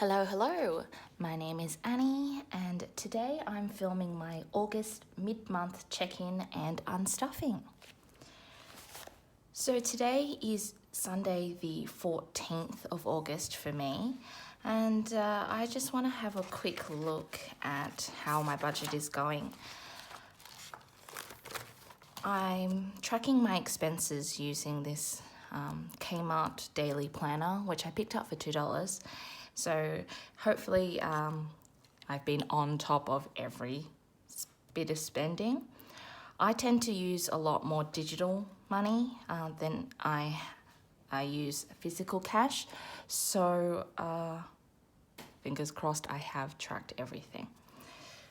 Hello. My name is Annie, and today I'm filming my August mid-month check-in and unstuffing. So today is Sunday the 14th of August for me, and I just want to have a quick look at how my budget is going. I'm tracking my expenses using this Kmart daily planner, which I picked up for $2. So hopefully I've been on top of every bit of spending. I tend to use a lot more digital money than I use physical cash. So fingers crossed I have tracked everything.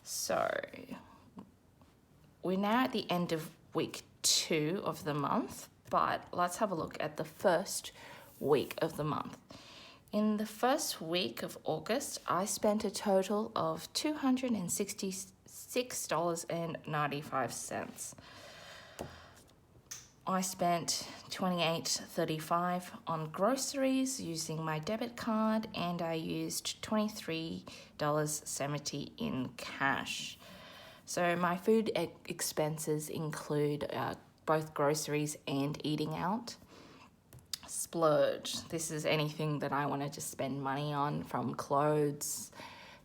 So we're now at the end of week 2 of the month, but let's have a look at the first week of the month. In the first week of August, I spent a total of $266.95. I spent $28.35 on groceries using my debit card, and I used $23.70 in cash. So my food expenses include both groceries and eating out. Splurge. This is anything that I want to just spend money on, from clothes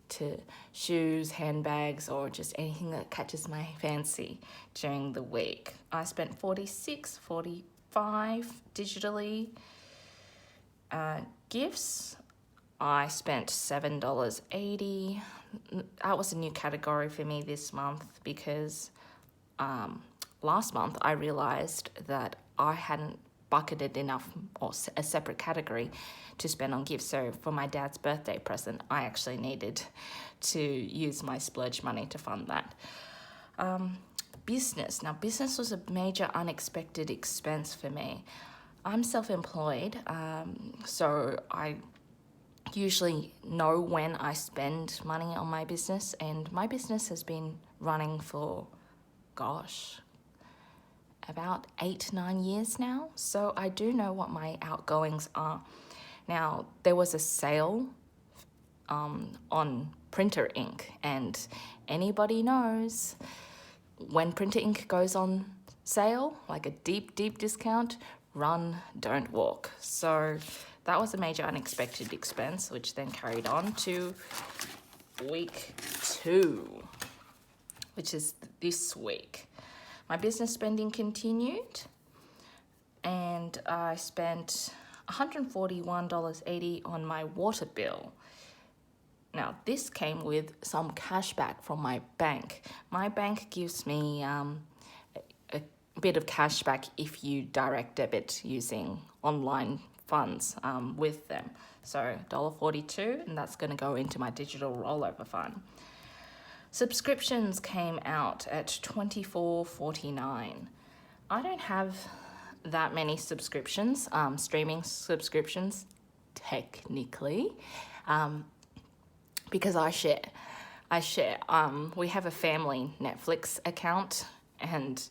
to shoes, handbags, or just anything that catches my fancy during the week. I spent $46.45 digitally. Gifts, I spent $7.80. That was a new category for me this month because last month I realized that I hadn't bucketed enough or a separate category to spend on gifts. So for my dad's birthday present, I actually needed to use my splurge money to fund that. Business. Now, business was a major unexpected expense for me. I'm self-employed, so I usually know when I spend money on my business, and my business has been running for, about 8-9 years now. So I do know what my outgoings are. Now, there was a sale on printer ink, and anybody knows when printer ink goes on sale, like a deep discount, run, don't walk. So that was a major unexpected expense, which then carried on to week 2, which is this week. My business spending continued, and I spent $141.80 on my water bill. Now, this came with some cash back from my bank. My bank gives me a bit of cash back if you direct debit using online funds with them. So $1.42, and that's going to go into my digital rollover fund. Subscriptions came out at $24.49. I don't have that many subscriptions, streaming subscriptions, technically, because I share. We have a family Netflix account, and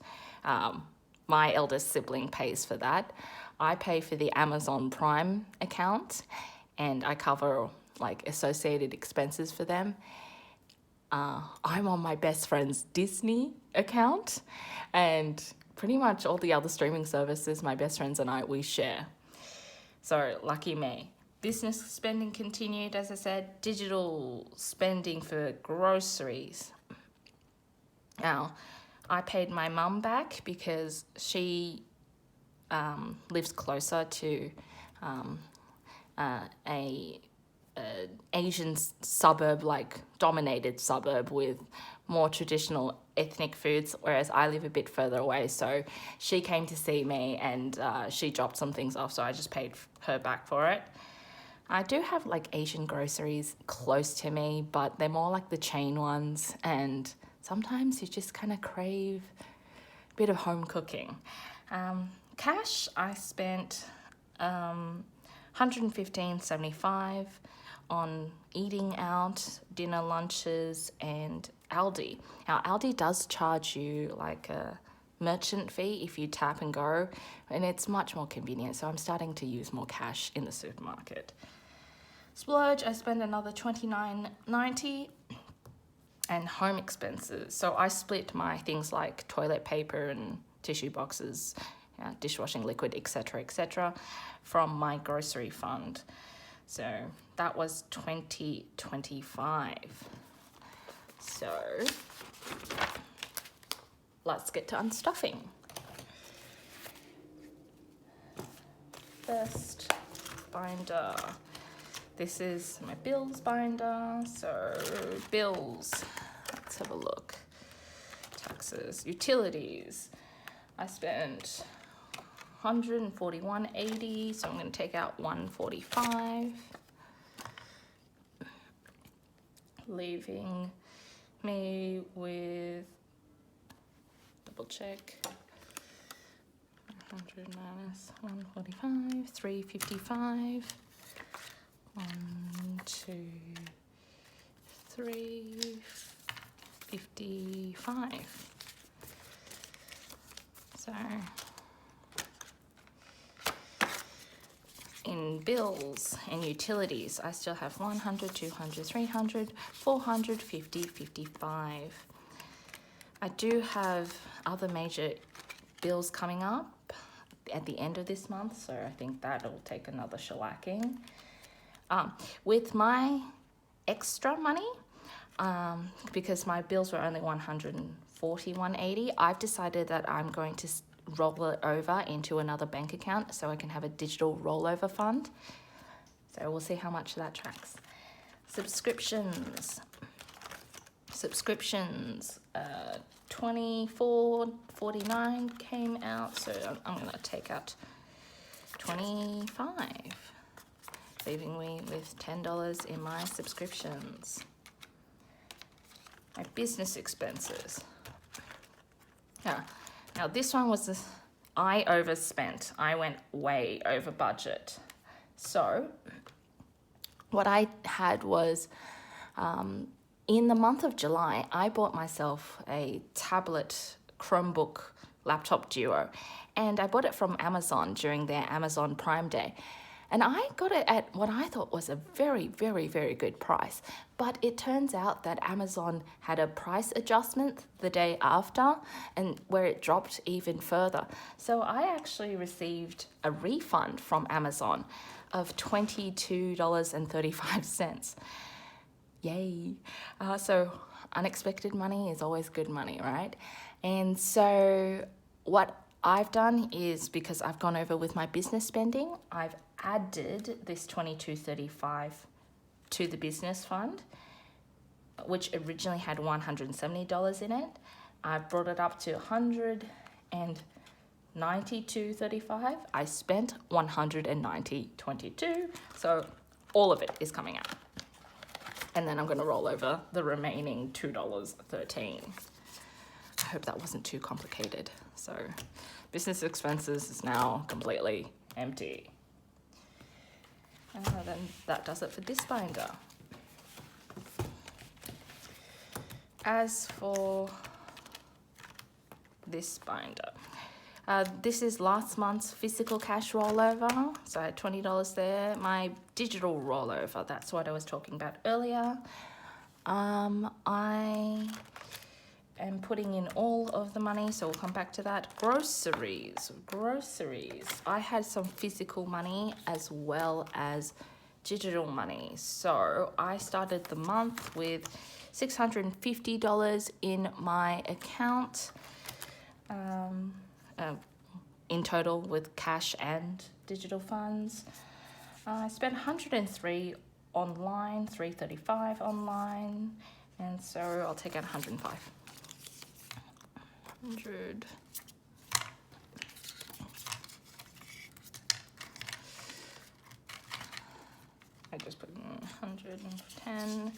my eldest sibling pays for that. I pay for the Amazon Prime account, and I cover associated expenses for them. I'm on my best friend's Disney account, and pretty much all the other streaming services my best friends and we share. So lucky me. Business spending continued, as I said. Digital spending for groceries. Now, I paid my mum back because she lives closer to a Asian suburb, dominated suburb with more traditional ethnic foods, whereas I live a bit further away. So she came to see me, and she dropped some things off, so I just paid her back for it. I do have Asian groceries close to me, but they're more like the chain ones, and sometimes you just kind of crave a bit of home cooking. Cash, I spent $115.75 on eating out, dinner, lunches, and Aldi. Now, Aldi does charge you a merchant fee if you tap and go, and it's much more convenient, so I'm starting to use more cash in the supermarket. Splurge, I spend another $29.90. And home expenses. So I split my things like toilet paper and tissue boxes, dishwashing liquid, etc., from my grocery fund. So that was $20.25. So let's get to unstuffing. First binder. This is my bills binder. So bills, let's have a look. Taxes, utilities. I spent $141.80, so I'm going to take out $145, leaving me with, double check, 100 minus 145, 355. 1, 2, 3, 55. So in bills and utilities, I still have 100, 200, 300, 400, 50, 55. I do have other major bills coming up at the end of this month, so I think that'll take another shellacking. With my extra money, because my bills were only $141.80, I've decided that I'm going to roll it over into another bank account so I can have a digital rollover fund. So we'll see how much that tracks. Subscriptions, $24.49 came out, so I'm going to take out $25. Leaving me with $10 in my subscriptions. My business expenses. Now this one was, I overspent. I went way over budget. So what I had was, in the month of July, I bought myself a tablet Chromebook laptop duo, and I bought it from Amazon during their Amazon Prime Day. And I got it at what I thought was a very, very, very good price. But it turns out that Amazon had a price adjustment the day after, and where it dropped even further. So I actually received a refund from Amazon of $22.35. Yay. So unexpected money is always good money, right? And so what I've done is, because I've gone over with my business spending, I've added this $22.35 to the business fund, which originally had $170 in it. I've brought it up to $192.35. I spent $190.22, so all of it is coming out. And then I'm going to roll over the remaining $2.13. I hope that wasn't too complicated. So business expenses is now completely empty. Then that does it for this binder. As for this binder, this is last month's physical cash rollover. So I had $20 there. My digital rollover, that's what I was talking about earlier. I am putting in all of the money, so we'll come back to that. Groceries. I had some physical money as well as digital money. So I started the month with $650 in my account, in total with cash and digital funds. I spent $103 online, $335 online, and so I'll take out $105. 100. I just put in 110.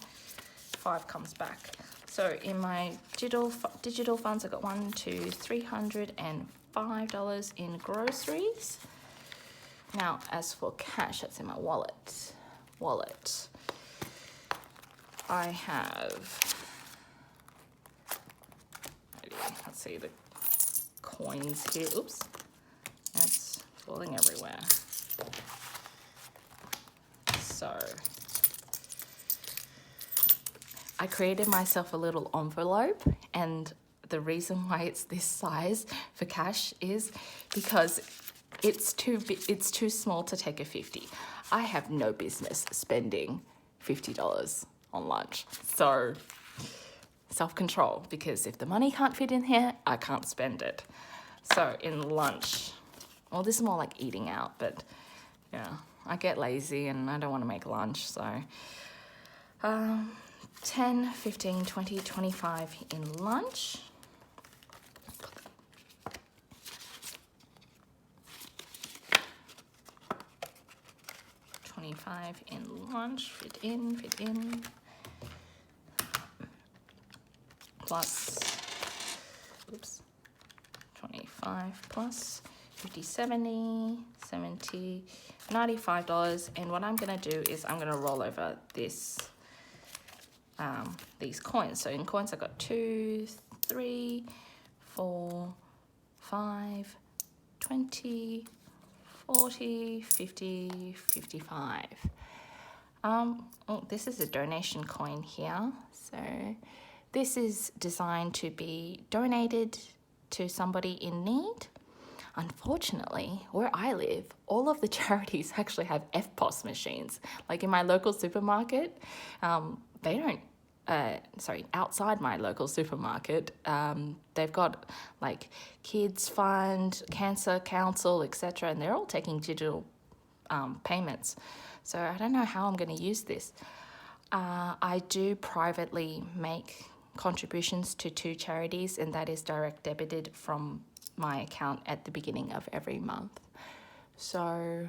5 comes back. So in my digital funds, I got $305 in groceries. Now, as for cash, that's in my wallet. I have, let's see the coins here. Oops, it's falling everywhere. So I created myself a little envelope, and the reason why it's this size for cash is because it's too small to take a 50. I have no business spending $50 on lunch. So self-control, because if the money can't fit in here, I can't spend it. So in lunch, well, this is more like eating out, but yeah, I get lazy and I don't want to make lunch. So 10, 15, 20, 25 in lunch. $25 in lunch, fit in. Plus, 25 plus 50, 70, $95. And what I'm gonna do is I'm gonna roll over these coins. So in coins, I got 2, 3, 4, 5, 20, 40, 50, 55. Oh, this is a donation coin here. So this is designed to be donated to somebody in need. Unfortunately, where I live, all of the charities actually have FPOS machines. Like in my local supermarket, they don't, outside my local supermarket, they've got like Kids Fund, Cancer Council, etc., and they're all taking digital payments. So I don't know how I'm going to use this. I do privately make contributions to 2 charities, and that is direct debited from my account at the beginning of every month. So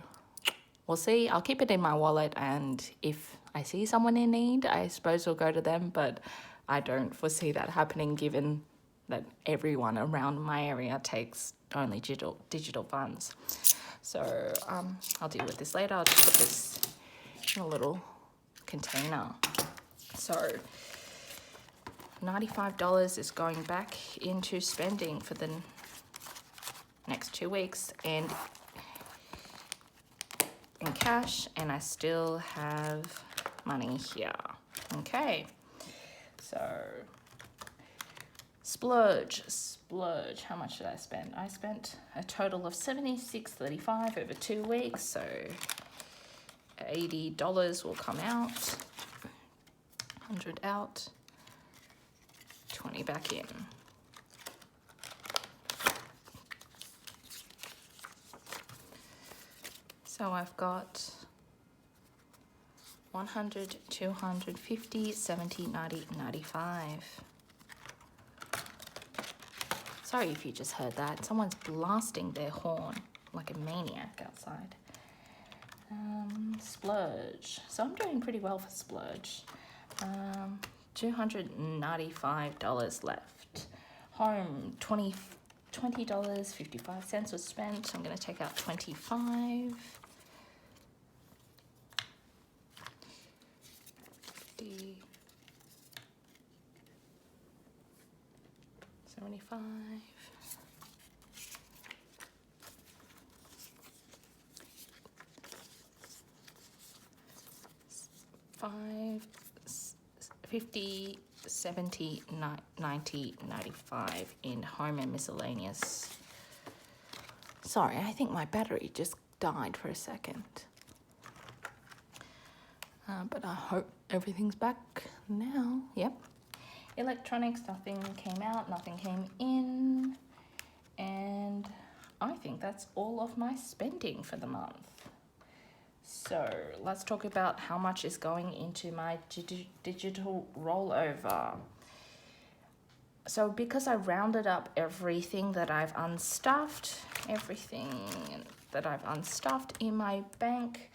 we'll see. I'll keep it in my wallet, and if I see someone in need, I suppose we'll go to them, but I don't foresee that happening given that everyone around my area takes only digital funds. So I'll deal with this later. I'll just put this in a little container. So $95 is going back into spending for the next 2 weeks and in cash, and I still have money here. Okay, so splurge. How much did I spend? I spent a total of $76.35 over 2 weeks, so $80 will come out, 100 out, 20 back in. So I've got 100, 250, 70, 90, 95. Sorry if you just heard that. Someone's blasting their horn like a maniac outside. Splurge. So I'm doing pretty well for splurge. $295 left. Home, $20.55 was spent. I'm going to take out 25. 50, 75. 5, 50, 70, 90, 95 in home and miscellaneous. Sorry, I think my battery just died for a second. But I hope everything's back now. Yep. Electronics, nothing came out, nothing came in. And I think that's all of my spending for the month. So let's talk about how much is going into my digital rollover. So because I rounded up everything that I've unstuffed in my bank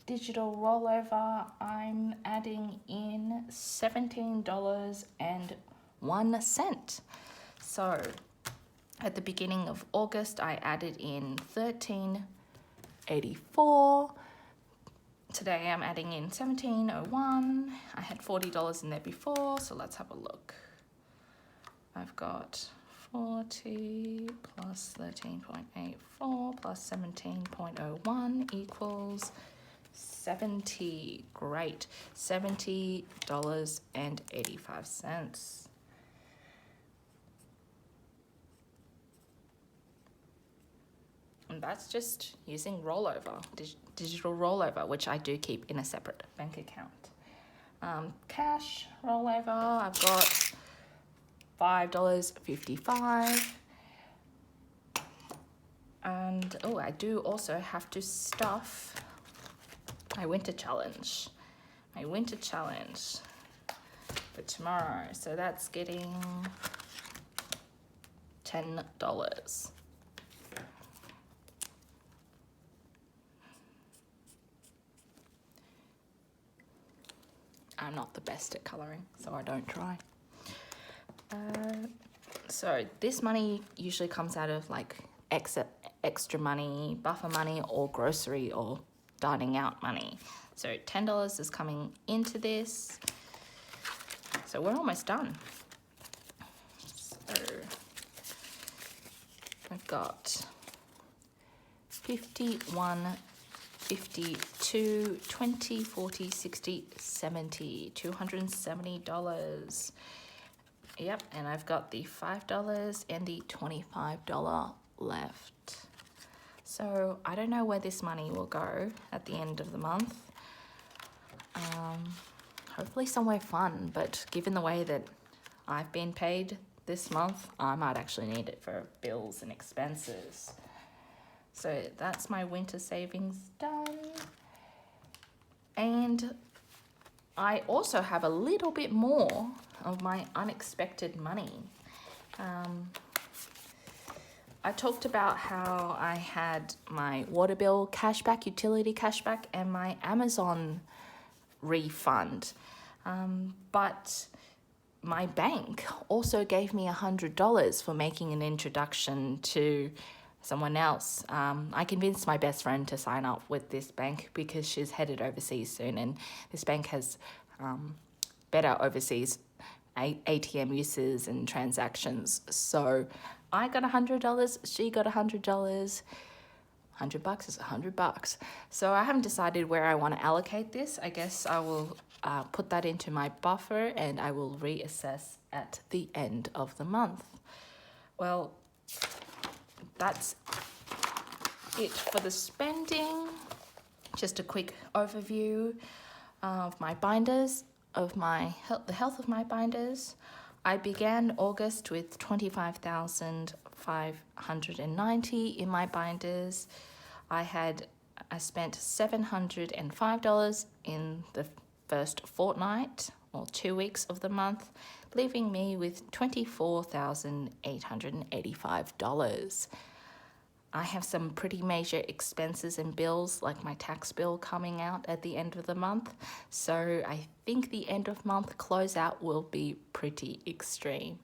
digital rollover, I'm adding in $17.01. So at the beginning of August, I added in $13.84. Today I'm adding in $17.01. I had $40 in there before, so let's have a look. I've got 40 plus 13.84 plus 17.01 equals $70, great, $70.85. And that's just using rollover, digital rollover, which I do keep in a separate bank account. Cash rollover, I've got $5.55. And oh, I do also have to stuff my winter challenge. My winter challenge for tomorrow. So that's getting $10. I'm not the best at colouring, so I don't try. So this money usually comes out of like extra money, buffer money, or grocery or dining out money. So $10 is coming into this. So we're almost done. So I've got 51, 52, 20, 40, 60, 70, $270. Yep, and I've got the $5 and the $25 left. So I don't know where this money will go at the end of the month. Hopefully somewhere fun, but given the way that I've been paid this month, I might actually need it for bills and expenses. So that's my winter savings done. And I also have a little bit more of my unexpected money. I talked about how I had my water bill cashback, utility cashback, and my Amazon refund. But my bank also gave me $100 for making an introduction to someone else. I convinced my best friend to sign up with this bank because she's headed overseas soon, and this bank has better overseas ATM uses and transactions. So I got $100, she got $100. $100 is $100. So I haven't decided where I want to allocate this. I guess I will put that into my buffer and I will reassess at the end of the month. Well, that's it for the spending. Just a quick overview of my binders, of the health of my binders. I began August with $25,590 in my binders. I spent $705 in the first fortnight or 2 weeks of the month, leaving me with $24,885. I have some pretty major expenses and bills, like my tax bill coming out at the end of the month. So I think the end of month closeout will be pretty extreme.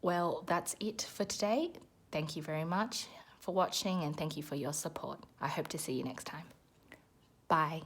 Well, that's it for today. Thank you very much for watching and thank you for your support. I hope to see you next time. Bye.